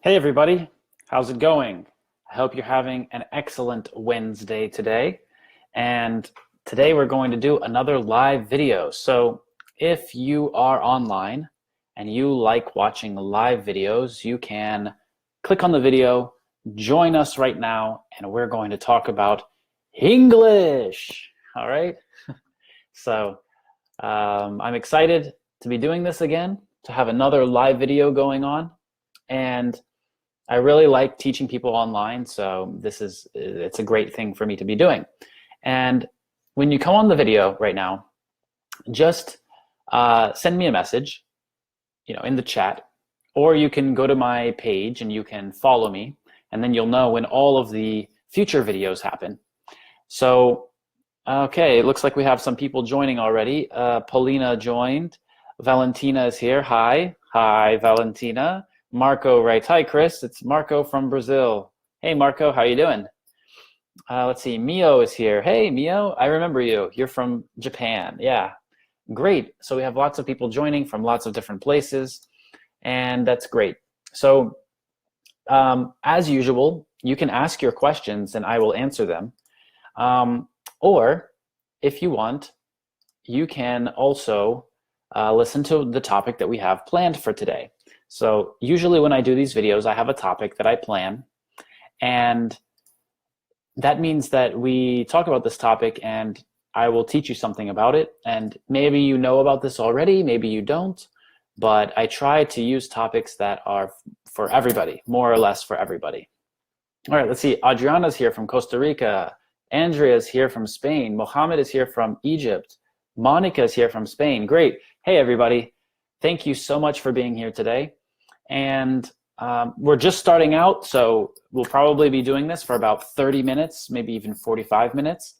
Hey everybody, how's it going? I hope you're having an excellent Wednesday today. And today we're going to do another live video. So if you are online and you like watching live videos, you can click on the video, join us right now, and we're going to talk about English. All right? So I'm excited to be doing this again, to have another live video going on. And I really like teaching people online, so it's a great thing for me to be doing. And when you come on the video right now, just send me a message, in the chat, or you can go to my page and you can follow me, and then you'll know when all of the future videos happen. So, okay, it looks like we have some people joining already. Paulina joined. Valentina is here. Hi, Valentina. Marco writes, hi, Kris. It's Marco from Brazil. Hey, Marco, how you doing? Let's see. Mio is here. Hey, Mio, I remember you. You're from Japan. Yeah, great. So we have lots of people joining from lots of different places, and that's great. So as usual, you can ask your questions and I will answer them. Or if you want, you can also listen to the topic that we have planned for today. So usually when I do these videos, I have a topic that I plan, and that means that we talk about this topic and I will teach you something about it. And maybe you know about this already, maybe you don't, but I try to use topics that are for everybody, more or less for everybody. All right, let's see. Adriana's here from Costa Rica. Andrea's here from Spain. Mohammed is here from Egypt. Monica is here from Spain. Great. Hey, everybody. Thank you so much for being here today. And we're just starting out, so we'll probably be doing this for about 30 minutes, maybe even 45 minutes.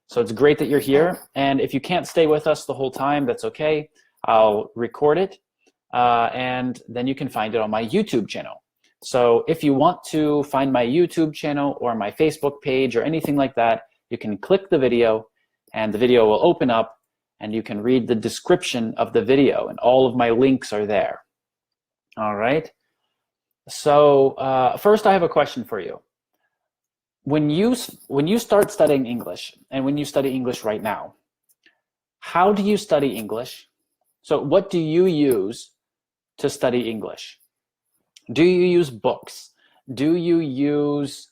So it's great that you're here. And if you can't stay with us the whole time, that's okay. I'll record it, and then you can find it on my YouTube channel. So if you want to find my YouTube channel or my Facebook page or anything like that, you can click the video, and the video will open up, and you can read the description of the video, and all of my links are there. All right. So first, I have a question for you. When you start studying English, and when you study English right now, how do you study English? So what do you use to study English? Do you use books? Do you use,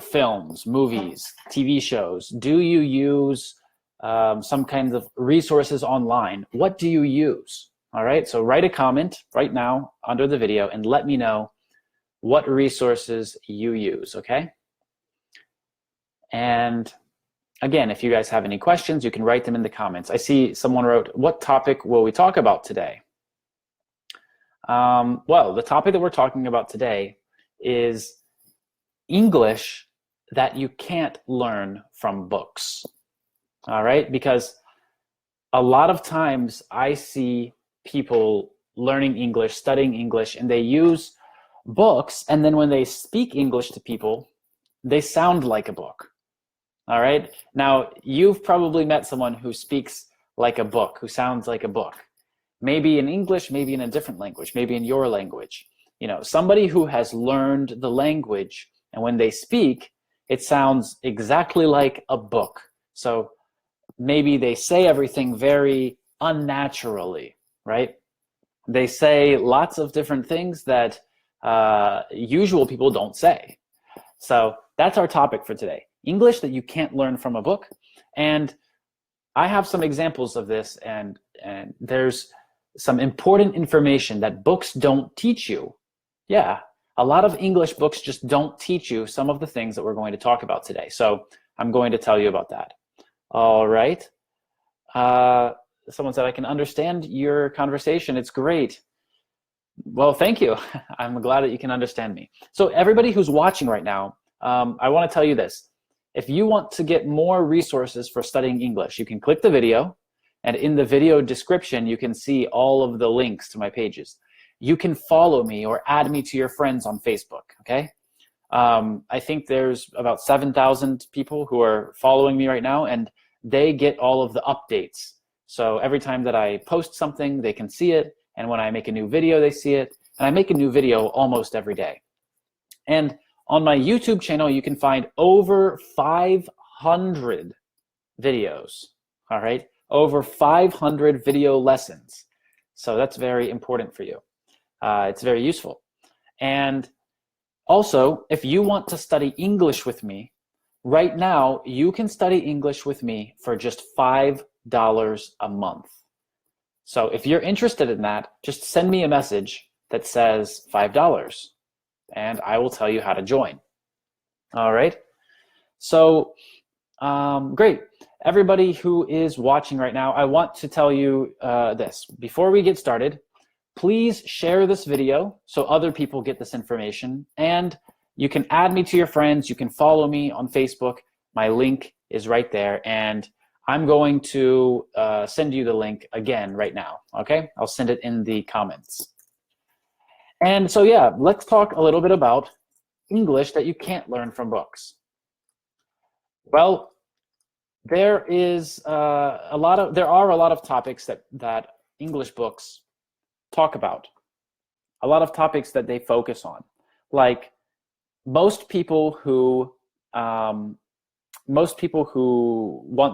films, movies, TV shows? Do you use some kinds of resources online? What do you use? All right, so write a comment right now under the video and let me know what resources you use, okay? And again, if you guys have any questions, you can write them in the comments. I see someone wrote, what topic will we talk about today? Well, the topic that we're talking about today is English that you can't learn from books. All right, because a lot of times I see people learning English, studying English, and they use books, and then when they speak English to people, they sound like a book. All right, now you've probably met someone who speaks like a book, who sounds like a book. Maybe in English, maybe in a different language, maybe in your language. Somebody who has learned the language, and when they speak, it sounds exactly like a book. So maybe they say everything very unnaturally, right? They say lots of different things that usual people don't say. So that's our topic for today. English that you can't learn from a book. And I have some examples of this, and there's some important information that books don't teach you. Yeah, a lot of English books just don't teach you some of the things that we're going to talk about today. So I'm going to tell you about that. All right. Someone said, I can understand your conversation. It's great. Well, thank you. I'm glad that you can understand me. So everybody who's watching right now, I want to tell you this. If you want to get more resources for studying English, you can click the video, and in the video description, you can see all of the links to my pages. You can follow me or add me to your friends on Facebook, okay? I think there's about 7,000 people who are following me right now, and they get all of the updates. So every time that I post something, they can see it. And when I make a new video, they see it. And I make a new video almost every day. And on my YouTube channel, you can find over 500 videos, all right? Over 500 video lessons. So that's very important for you. It's very useful. And also, if you want to study English with me, right now, you can study English with me for just $5 a month. So if you're interested in that, just send me a message that says $5, and I will tell you how to join. All right? So, great. Everybody who is watching right now, I want to tell you this. Before we get started, please share this video so other people get this information. And you can add me to your friends. You can follow me on Facebook. My link is right there. And I'm going to send you the link again right now, okay? I'll send it in the comments. And so, yeah, let's talk a little bit about English that you can't learn from books. Well, there are a lot of topics that English books talk about. A lot of topics that they focus on. Like most people who want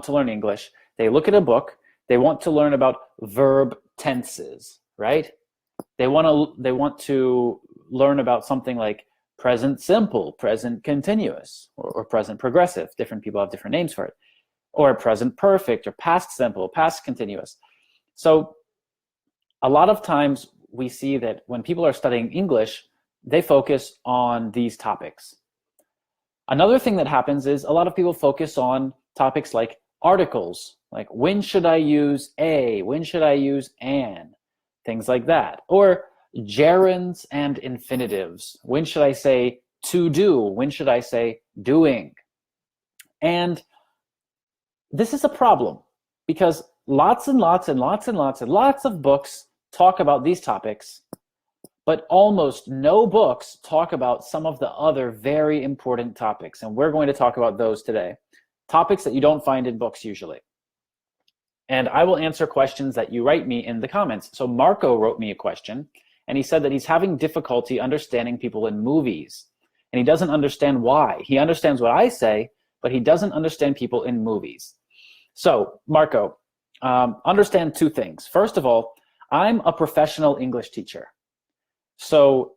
to learn English, they look at a book, they want to learn about verb tenses, right? They want to learn about something like present simple, present continuous, or present progressive. Different people have different names for it. Or present perfect, or past simple, past continuous. So a lot of times we see that when people are studying English, they focus on these topics. Another thing that happens is a lot of people focus on topics like articles, like when should I use a, when should I use an, things like that. Or gerunds and infinitives. When should I say to do? When should I say doing? And this is a problem because lots and lots and lots and lots and lots of books talk about these topics, but almost no books talk about some of the other very important topics. And we're going to talk about those today. Topics that you don't find in books usually. And I will answer questions that you write me in the comments. So Marco wrote me a question, and he said that he's having difficulty understanding people in movies. And he doesn't understand why. He understands what I say, but he doesn't understand people in movies. So, Marco, understand two things. First of all, I'm a professional English teacher. So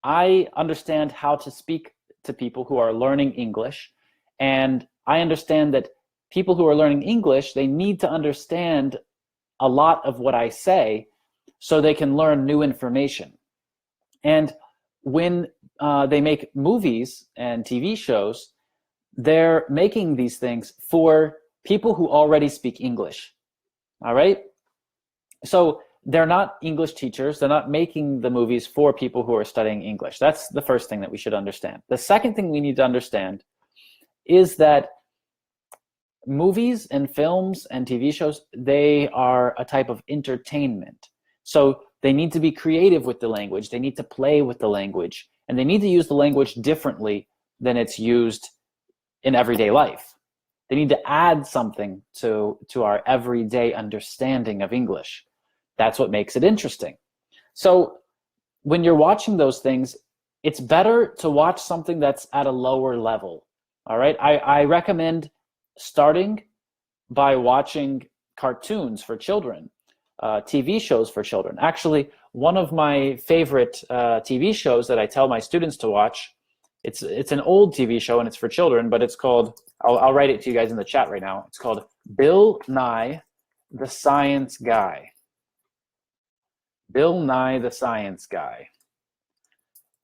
I understand how to speak to people who are learning English. And I understand that people who are learning English, they need to understand a lot of what I say so they can learn new information. And when they make movies and TV shows, they're making these things for people who already speak English, all right? So they're not English teachers. They're not making the movies for people who are studying English. That's the first thing that we should understand. The second thing we need to understand is that movies and films and TV shows, they are a type of entertainment. So they need to be creative with the language. They need to play with the language. And they need to use the language differently than it's used in everyday life. They need to add something to our everyday understanding of English. That's what makes it interesting. So when you're watching those things, it's better to watch something that's at a lower level. All right. I recommend starting by watching cartoons for children, TV shows for children. Actually, one of my favorite TV shows that I tell my students to watch, it's an old TV show and it's for children, but it's called, I'll write it to you guys in the chat right now. It's called Bill Nye the Science Guy. Bill Nye the Science Guy.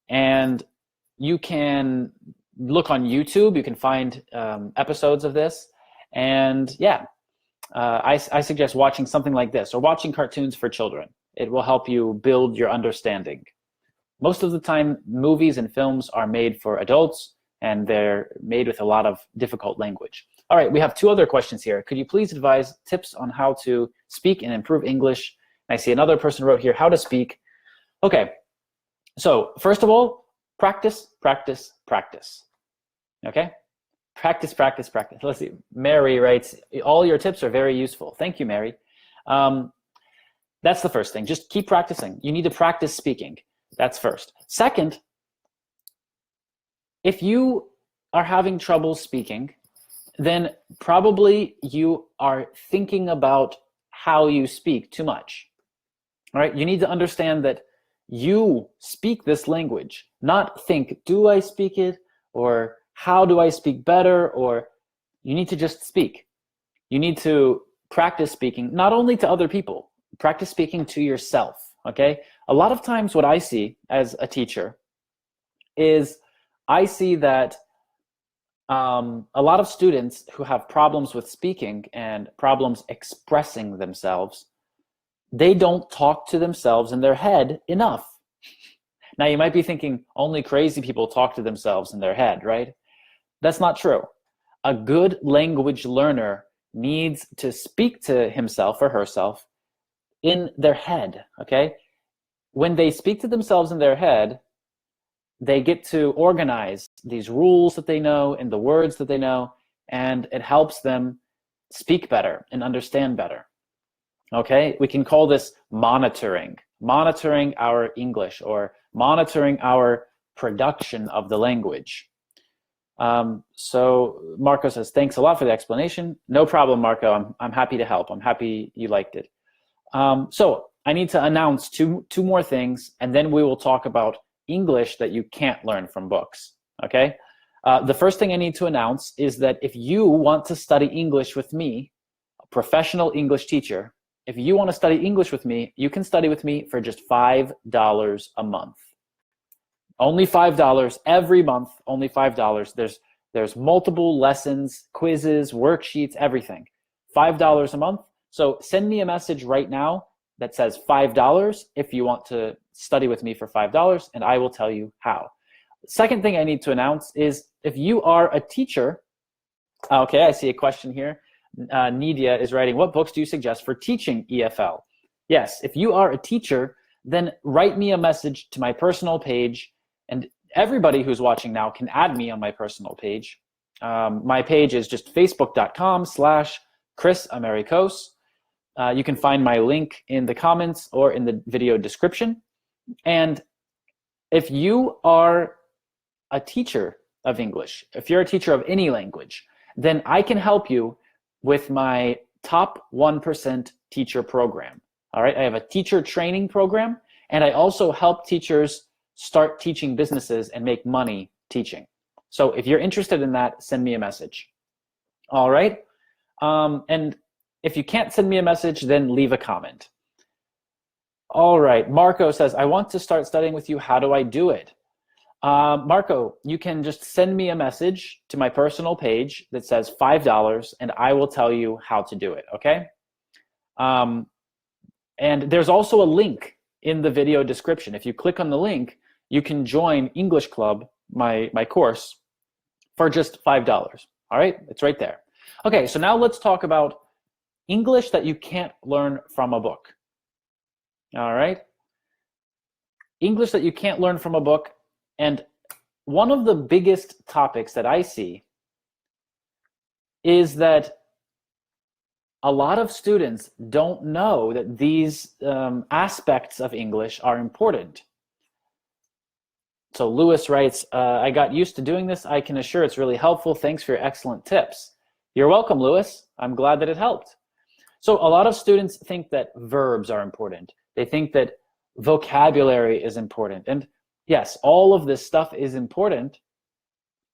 And you can look on YouTube. You can find episodes of this. And yeah, I suggest watching something like this or watching cartoons for children. It will help you build your understanding. Most of the time, movies and films are made for adults, and they're made with a lot of difficult language. All right, we have two other questions here. Could you please advise tips on how to speak and improve English? I see another person wrote here, how to speak. Okay, so first of all, practice, practice, practice. Okay? Practice, practice, practice. Let's see. Mary writes, all your tips are very useful. Thank you, Mary. That's the first thing. Just keep practicing. You need to practice speaking. That's first. Second, If you are having trouble speaking, then probably you are thinking about how you speak too much. All right, you need to understand that you speak this language, not think, do I speak it? Or how do I speak better? Or you need to just speak. You need to practice speaking, not only to other people, practice speaking to yourself, okay? A lot of times what I see as a teacher is I see that a lot of students who have problems with speaking and problems expressing themselves, they don't talk to themselves in their head enough. Now you might be thinking only crazy people talk to themselves in their head, right? That's not true. A good language learner needs to speak to himself or herself in their head, okay? When they speak to themselves in their head, they get to organize these rules that they know and the words that they know, and it helps them speak better and understand better. Okay, we can call this monitoring our English or monitoring our production of the language. So Marco says, thanks a lot for the explanation. No problem, Marco. I'm happy to help. I'm happy you liked it. So I need to announce two more things, and then we will talk about English that you can't learn from books, okay? The first thing I need to announce is that if you want to study English with me, a professional English teacher, if you want to study English with me, you can study with me for just $5 a month. Only $5 every month, only $5. There's multiple lessons, quizzes, worksheets, everything. $5 a month. So send me a message right now that says $5 if you want to study with me for $5, and I will tell you how. Second thing I need to announce is if you are a teacher, okay, I see a question here. Nidia is writing, what books do you suggest for teaching EFL? Yes, if you are a teacher, then write me a message to my personal page, and everybody who's watching now can add me on my personal page. My page is just facebook.com/Kris Amerikos. You can find my link in the comments or in the video description. And if you are a teacher of English, if you're a teacher of any language, then I can help you with my top 1% teacher program. All right, I have a teacher training program, and I also help teachers start teaching businesses and make money teaching. So if you're interested in that, send me a message. All right, and if you can't send me a message, then leave a comment. All right, Marco says, I want to start studying with you. How do I do it? Marco, you can just send me a message to my personal page that says $5, and I will tell you how to do it, okay? And there's also a link in the video description. If you click on the link, you can join English Club, my course, for just $5, all right? It's right there. Okay, so now let's talk about English that you can't learn from a book. All right? English that you can't learn from a book. And one of the biggest topics that I see is that a lot of students don't know that these aspects of English are important. So Lewis writes, I got used to doing this. I can assure it's really helpful. Thanks for your excellent tips. You're welcome, Lewis. I'm glad that it helped. So a lot of students think that verbs are important. They think that vocabulary is important. And yes, all of this stuff is important.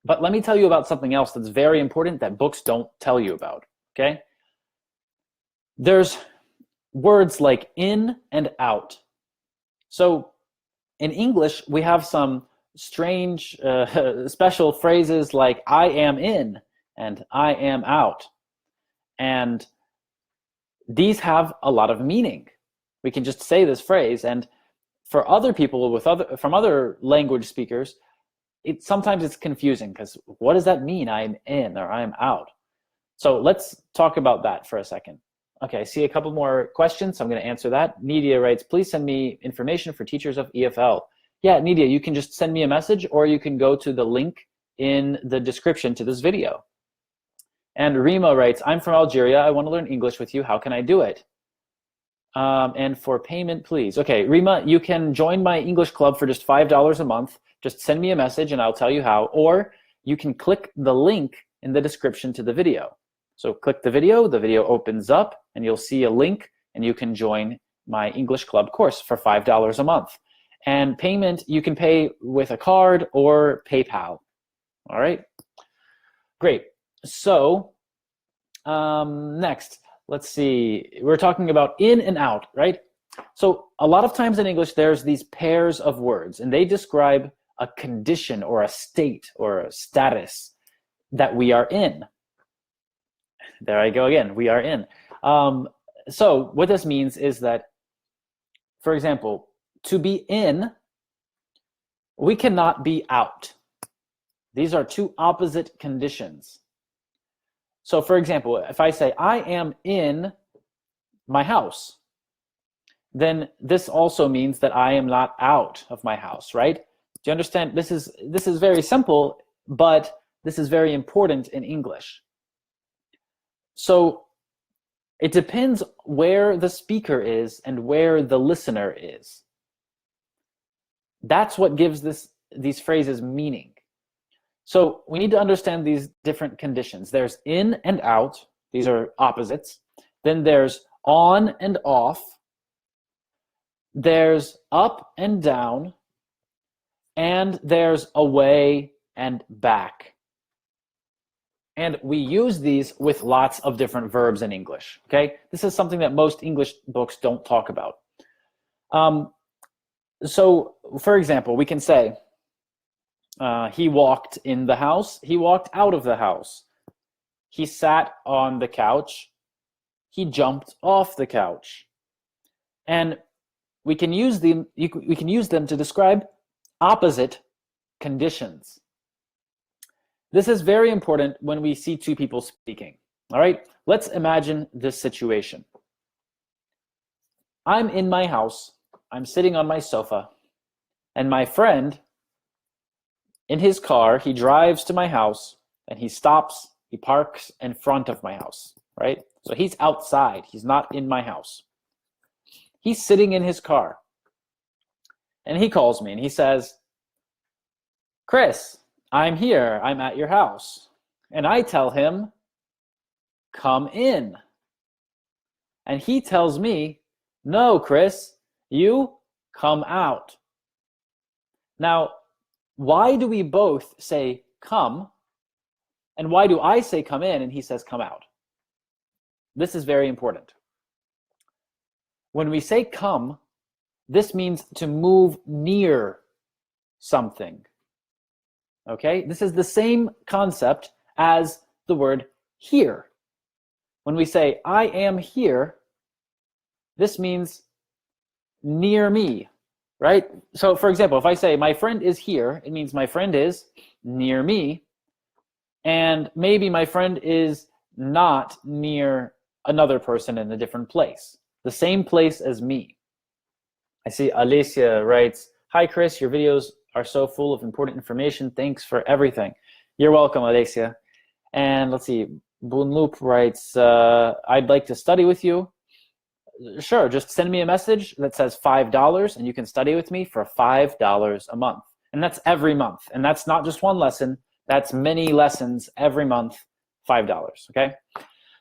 But let me tell you about something else that's very important that books don't tell you about, okay? There's words like in and out. So in English, we have some strange special phrases like I am in and I am out. And these have a lot of meaning. We can just say this phrase, and for other people from other language speakers, sometimes it's confusing because what does that mean? I'm in or I'm out. So let's talk about that for a second. Okay, I see a couple more questions, so I'm going to answer that. Nidia writes, please send me information for teachers of EFL. Yeah, Nidia, you can just send me a message, or you can go to the link in the description to this video. And Rima writes, I'm from Algeria. I want to learn English with you. How can I do it? And for payment, please. Okay, Rima, you can join my English club for just $5 a month. Just send me a message and I'll tell you how, or you can click the link in the description to the video. So click the video opens up and you'll see a link and you can join my English Club course for $5 a month. And payment, you can pay with a card or PayPal. All right, great. So next, let's see, we're talking about in and out, right? So a lot of times in English, there's these pairs of words and they describe a condition or a state or a status that we are in. There I go again, we are in. So what this means is that, for example, to be in, we cannot be out. These are two opposite conditions. So for example, if I say, I am in my house, then this also means that I am not out of my house, right? Do you understand? This is very simple, but this is very important in English. So it depends where the speaker is and where the listener is. That's what gives these phrases meaning. So we need to understand these different conditions. There's in and out. These are opposites. Then there's on and off. There's up and down. And there's away and back. And we use these with lots of different verbs in English, okay? This is something that most English books don't talk about. So, for example, we can say, he walked in the house, he walked out of the house. He sat on the couch, he jumped off the couch. And we can use them to describe opposite conditions. This is very important when we see two people speaking. All right, let's imagine this situation. I'm in my house, I'm sitting on my sofa, and my friend, in his car, he drives to my house, and he stops, he parks in front of my house, right? So he's outside, he's not in my house. He's sitting in his car, and he calls me, and he says, Kris, I'm here, I'm at your house. And I tell him, come in. And he tells me, no, Kris, you come out. Now, why do we both say come? And why do I say come in and he says come out? This is very important. When we say come, this means to move near something. Okay, this is the same concept as the word here. When we say, I am here, this means near me, right? So for example, if I say my friend is here, it means my friend is near me, and maybe my friend is not near another person in a different place, the same place as me. I see Alicia writes, hi Kris, your videos are so full of important information. Thanks for everything. You're welcome, Alicia. And let's see, Boonloop writes, I'd like to study with you. Sure, just send me a message that says $5 and you can study with me for $5 a month. And that's every month. And that's not just one lesson, that's many lessons every month, $5, okay?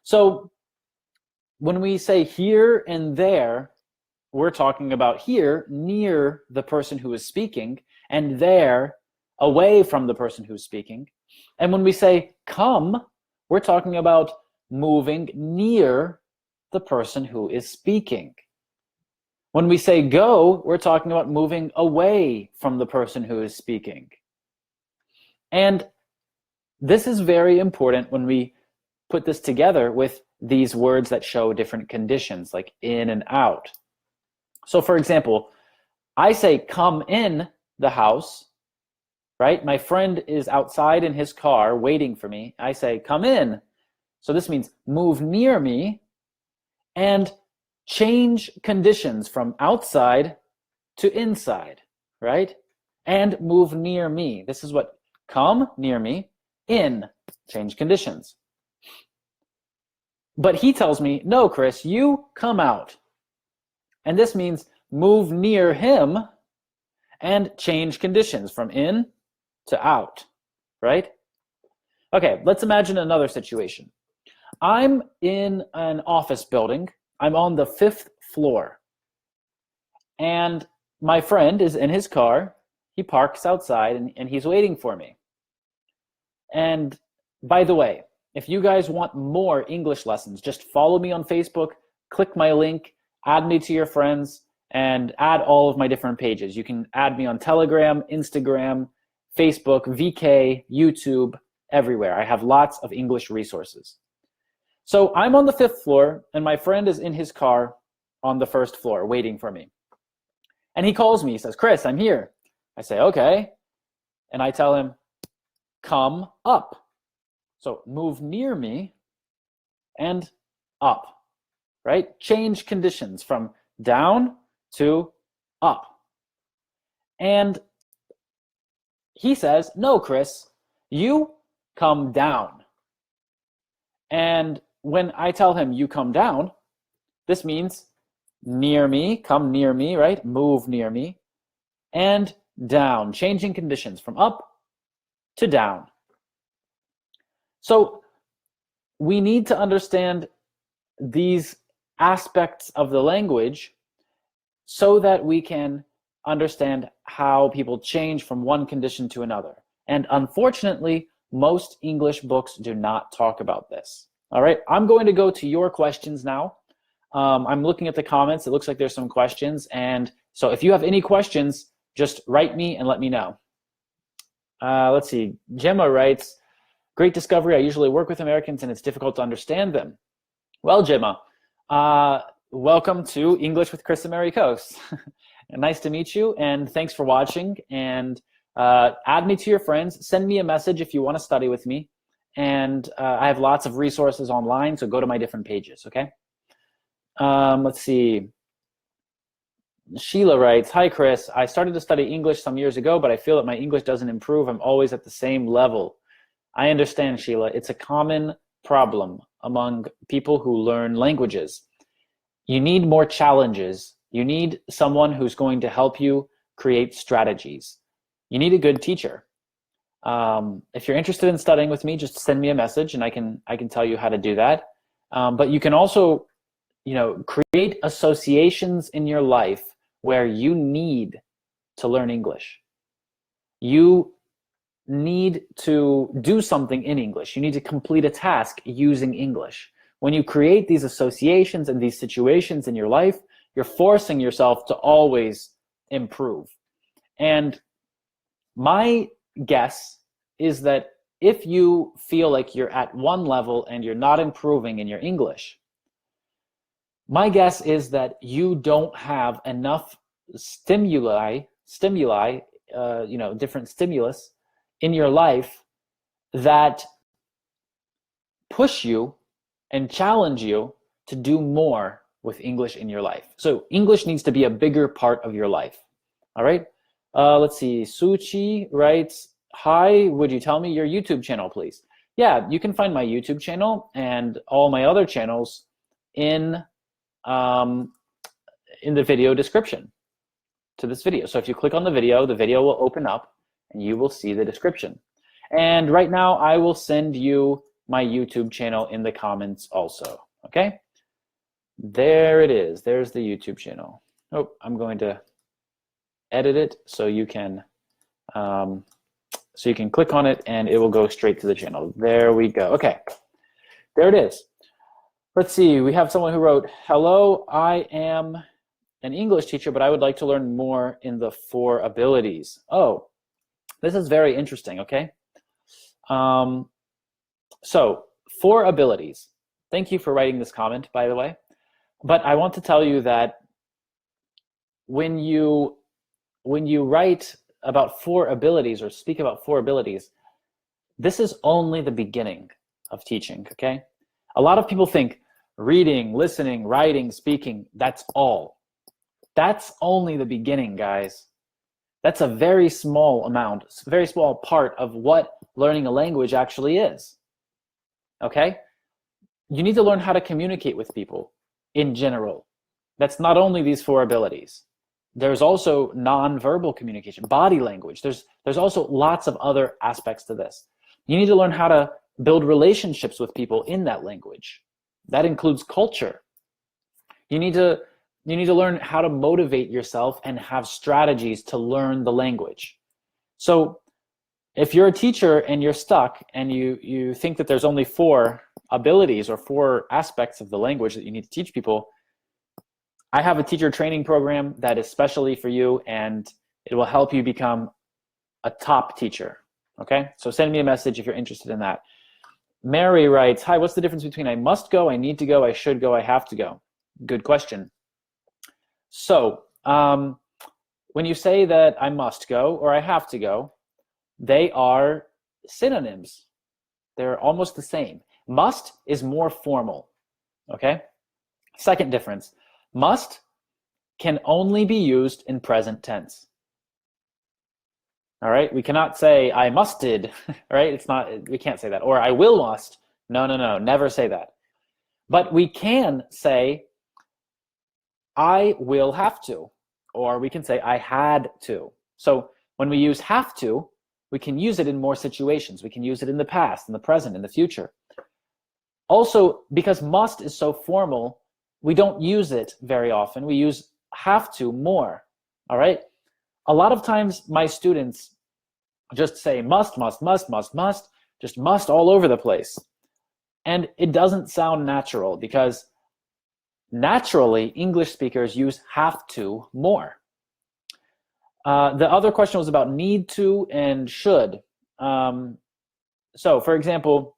So when we say here and there, we're talking about here, near the person who is speaking, and there, away from the person who's speaking. And when we say come, we're talking about moving near the person who is speaking. When we say go, we're talking about moving away from the person who is speaking. And this is very important when we put this together with these words that show different conditions, like in and out. So for example, I say come in the house, right? My friend is outside in his car waiting for me. I say come in. So this means move near me and change conditions from outside to inside, right? And move near me. This is what come near me, in, change conditions. But he tells me, no, Kris, you come out. And this means move near him and change conditions from in to out, right? Okay, let's imagine another situation. I'm in an office building. I'm on the 5th floor. And my friend is in his car. He parks outside and he's waiting for me. And by the way, if you guys want more English lessons, just follow me on Facebook, click my link, add me to your friends, and add all of my different pages. You can add me on Telegram, Instagram, Facebook, VK, YouTube, everywhere. I have lots of English resources. So I'm on the 5th floor, and my friend is in his car on the 1st floor waiting for me. And he calls me. He says, Kris, I'm here. I say, okay. And I tell him, come up. So move near me and up, right? Change conditions from down to up. And he says, no, Kris, you come down. And when I tell him you come down, this means near me, come near me, right? Move near me, and down, changing conditions from up to down. So we need to understand these aspects of the language so that we can understand how people change from one condition to another. And unfortunately, most English books do not talk about this. All right, I'm going to go to your questions now. I'm looking at the comments. It looks like there's some questions. And so if you have any questions, just write me and let me know. Let's see. Gemma writes, great discovery. I usually work with Americans and it's difficult to understand them. Well, Gemma, welcome to English with Kris Amerikos. Nice to meet you, and thanks for watching. And add me to your friends. Send me a message if you want to study with me. And I have lots of resources online, so go to my different pages, okay? Let's see. Sheila writes, hi, Kris. I started to study English some years ago, but I feel that my English doesn't improve. I'm always at the same level. I understand, Sheila. It's a common problem among people who learn languages. You need more challenges. You need someone who's going to help you create strategies. You need a good teacher. If you're interested in studying with me, just send me a message and I can tell you how to do that. But you can also, create associations in your life where you need to learn English. You need to do something in English. You need to complete a task using English. When you create these associations and these situations in your life, you're forcing yourself to always improve. And my guess is that if you feel like you're at one level and you're not improving in your English, my guess is that you don't have enough stimuli, different stimulus in your life that push you and challenge you to do more with English in your life. So English needs to be a bigger part of your life. All right. Let's see. Suchi writes, hi, would you tell me your YouTube channel, please? Yeah, you can find my YouTube channel and all my other channels in the video description to this video. So if you click on the video will open up and you will see the description. And right now I will send you my YouTube channel in the comments also, okay? There it is. There's the YouTube channel. Oh, I'm going to edit it so you can click on it and it will go straight to the channel. There we go. Okay, there it is. Let's see. We have someone who wrote, hello, I am an English teacher, but I would like to learn more in the 4 abilities. Oh, this is very interesting, okay? So 4 abilities. Thank you for writing this comment, by the way. But I want to tell you that when you write about 4 abilities or speak about 4 abilities, this is only the beginning of teaching, okay? A lot of people think reading, listening, writing, speaking, that's all. That's only the beginning, guys. That's a very small amount, very small part of what learning a language actually is, okay? You need to learn how to communicate with people in general. That's not only these 4 abilities. There's also nonverbal communication, body language. There's also lots of other aspects to this. You need to learn how to build relationships with people in that language. That includes culture. You need to learn how to motivate yourself and have strategies to learn the language. So if you're a teacher and you're stuck and you think that there's only 4 abilities or 4 aspects of the language that you need to teach people, I have a teacher training program that is specially for you, and it will help you become a top teacher. Okay, so send me a message if you're interested in that. Mary writes, hi, what's the difference between I must go, I need to go, I should go, I have to go? Good question. So when you say that I must go or I have to go, they are synonyms. They're almost the same. Must is more formal. Okay, second difference. Must can only be used in present tense. All right, we cannot say I musted, right? It's not, we can't say that. Or I will must. No, never say that. But we can say I will have to, or we can say I had to. So when we use have to, we can use it in more situations. We can use it in the past, in the present, in the future. Also, because must is so formal, we don't use it very often. We use have to more, all right? A lot of times my students just say must, just must all over the place. And it doesn't sound natural because naturally English speakers use have to more. The other question was about need to and should. So for example,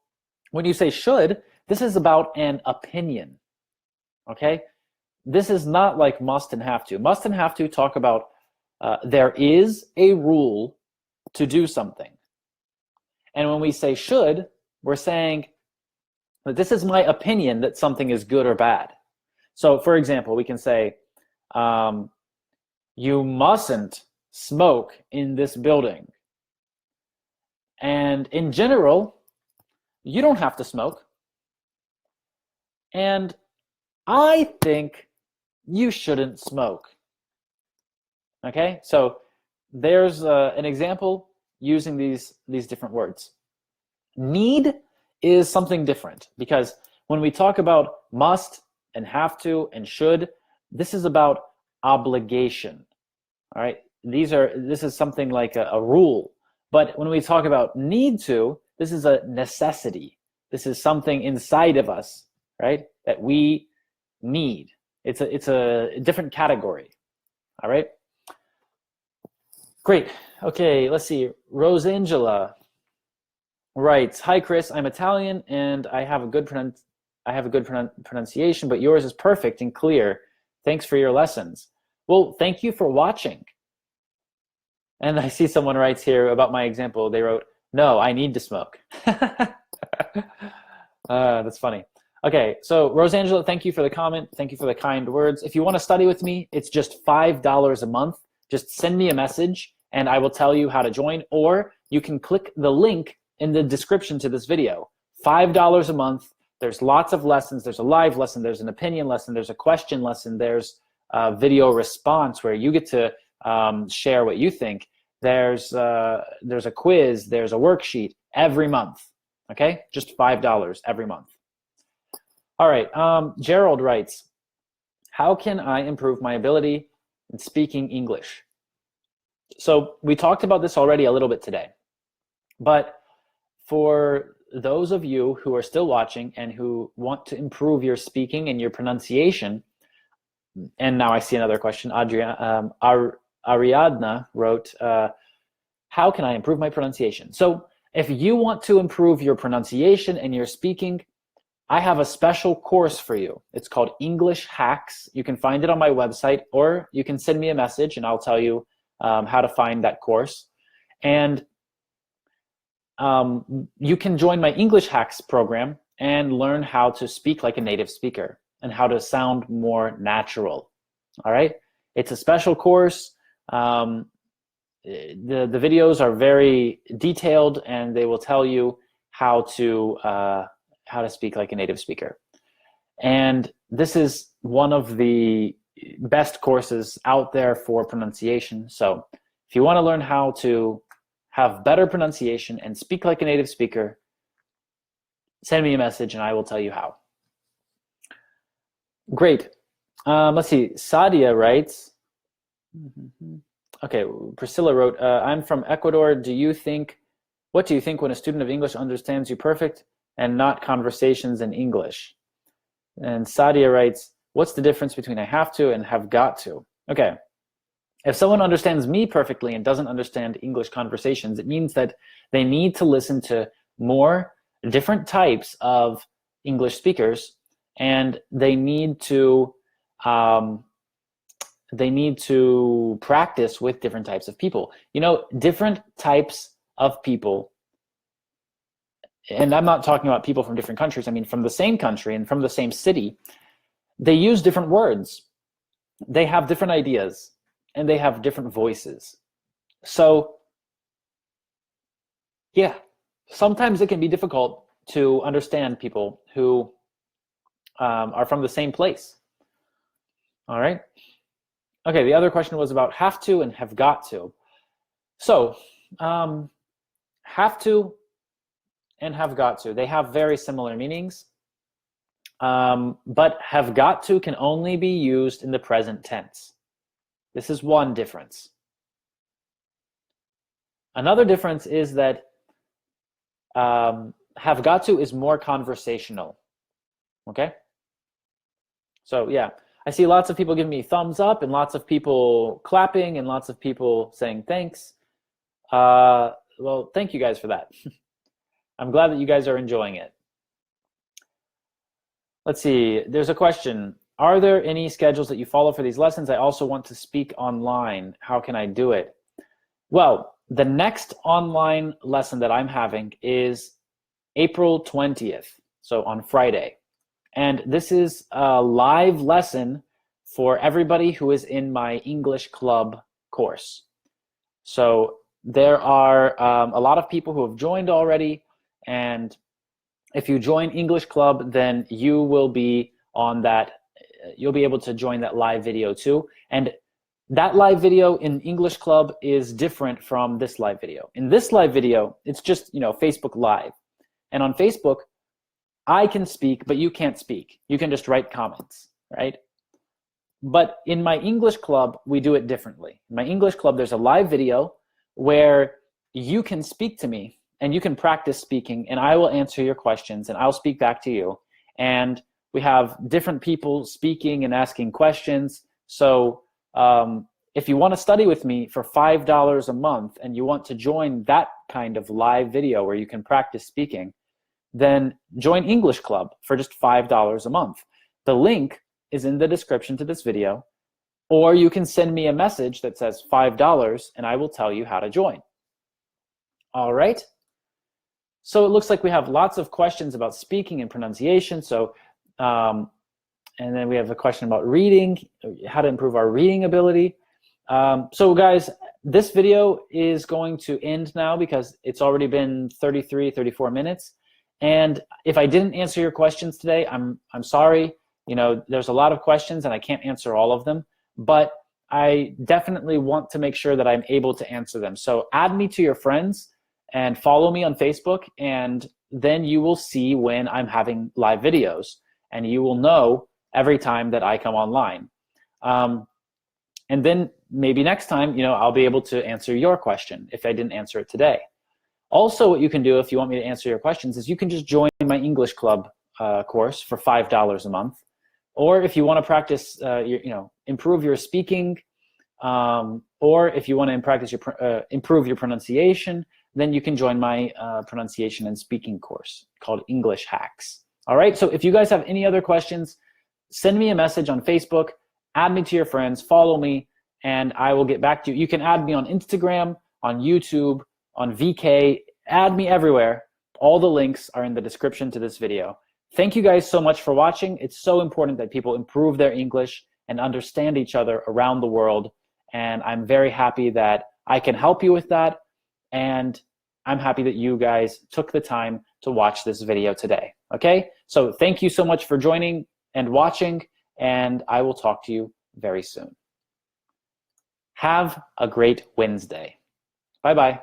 when you say should, this is about an opinion. Okay, this is not like must and have to. Must and have to talk about there is a rule to do something. And when we say should, we're saying that this is my opinion that something is good or bad. So for example, we can say, you mustn't smoke in this building. And in general, you don't have to smoke. And I think you shouldn't smoke. Okay, so there's an example using these different words. Need is something different because when we talk about must and have to and should, this is about obligation. All right, this is something like a rule. But when we talk about need to, this is a necessity. This is something inside of us, right, that we need. It's a different category. All right, great. Okay, let's see. Rosangela writes, hi Kris, I'm Italian and I have a good pronunciation, but yours is perfect and clear. Thanks for your lessons. Well, thank you for watching. And I see someone writes here about my example. They wrote, no, I need to smoke. That's funny. Okay, so Rosangela, thank you for the comment. Thank you for the kind words. If you want to study with me, it's just $5 a month. Just send me a message and I will tell you how to join, or you can click the link in the description to this video. $5 a month. There's lots of lessons. There's a live lesson. There's an opinion lesson. There's a question lesson. There's a video response where you get to share what you think. There's a quiz. There's a worksheet every month. Okay, just $5 every month. All right, Gerald writes, how can I improve my ability in speaking English? So we talked about this already a little bit today, but for those of you who are still watching and who want to improve your speaking and your pronunciation, and now I see another question, Ariadna wrote, how can I improve my pronunciation? So if you want to improve your pronunciation and your speaking, I have a special course for you. It's called English Hacks. You can find it on my website, or you can send me a message and I'll tell you how to find that course. And you can join my English Hacks program and learn how to speak like a native speaker and how to sound more natural. All right? It's a special course. The videos are very detailed and they will tell you how to speak like a native speaker. And this is one of the best courses out there for pronunciation. So if you want to learn how to have better pronunciation and speak like a native speaker, send me a message and I will tell you how. Great. Let's see. Sadia writes, okay, Priscilla wrote, I'm from Ecuador. What do you think when a student of English understands you perfect and not conversations in English? And Sadia writes, what's the difference between I have to and have got to? Okay. If someone understands me perfectly and doesn't understand English conversations, it means that they need to listen to more different types of English speakers, and they need to practice with different types of people. You know, different types of people, and I'm not talking about people from different countries, I mean from the same country and from the same city, they use different words. They have different ideas and they have different voices. So yeah, sometimes it can be difficult to understand people who are from the same place. All right. Okay, the other question was about have to and have got to. So have to and have got to, they have very similar meanings, but have got to can only be used in the present tense. This is one difference. Another difference is that have got to is more conversational. Okay? So yeah, I see lots of people giving me thumbs up and lots of people clapping and lots of people saying thanks. Well, thank you guys for that. I'm glad that you guys are enjoying it. Let's see, there's a question. Are there any schedules that you follow for these lessons? I also want to speak online. How can I do it? Well, the next online lesson that I'm having is April 20th, so on Friday. And this is a live lesson for everybody who is in my English Club course. So there are a lot of people who have joined already, and if you join English Club, then you will be on that, you'll be able to join that live video too. And that live video in English Club is different from this live video. In this live video, it's just, you know, Facebook Live. And on Facebook, I can speak, but you can't speak. You can just write comments, right? But in my English Club, we do it differently. In my English Club, there's a live video where you can speak to me and you can practice speaking, and I will answer your questions and I'll speak back to you. And we have different people speaking and asking questions. So if you want to study with me for $5 a month and you want to join that kind of live video where you can practice speaking, then join English Club for just $5 a month. The link is in the description to this video, or you can send me a message that says $5 and I will tell you how to join. All right. So it looks like we have lots of questions about speaking and pronunciation. So, and then we have a question about reading, how to improve our reading ability. So guys, this video is going to end now because it's already been 34 minutes. And if I didn't answer your questions today, I'm sorry. You know, there's a lot of questions and I can't answer all of them, but I definitely want to make sure that I'm able to answer them. So add me to your friends and follow me on Facebook, and then you will see when I'm having live videos, and you will know every time that I come online. And then maybe next time, you know, I'll be able to answer your question if I didn't answer it today. Also, what you can do if you want me to answer your questions is you can just join my English Club course for $5 a month. Or if you want to practice, improve your speaking, or if you want to practice improve your pronunciation, then you can join my pronunciation and speaking course called English Hacks. All right, so if you guys have any other questions, send me a message on Facebook, add me to your friends, follow me, and I will get back to you. You can add me on Instagram, on YouTube, on VK, add me everywhere. All the links are in the description to this video. Thank you guys so much for watching. It's so important that people improve their English and understand each other around the world. And I'm very happy that I can help you with that. And I'm happy that you guys took the time to watch this video today. Okay? So thank you so much for joining and watching, and I will talk to you very soon. Have a great Wednesday. Bye-bye.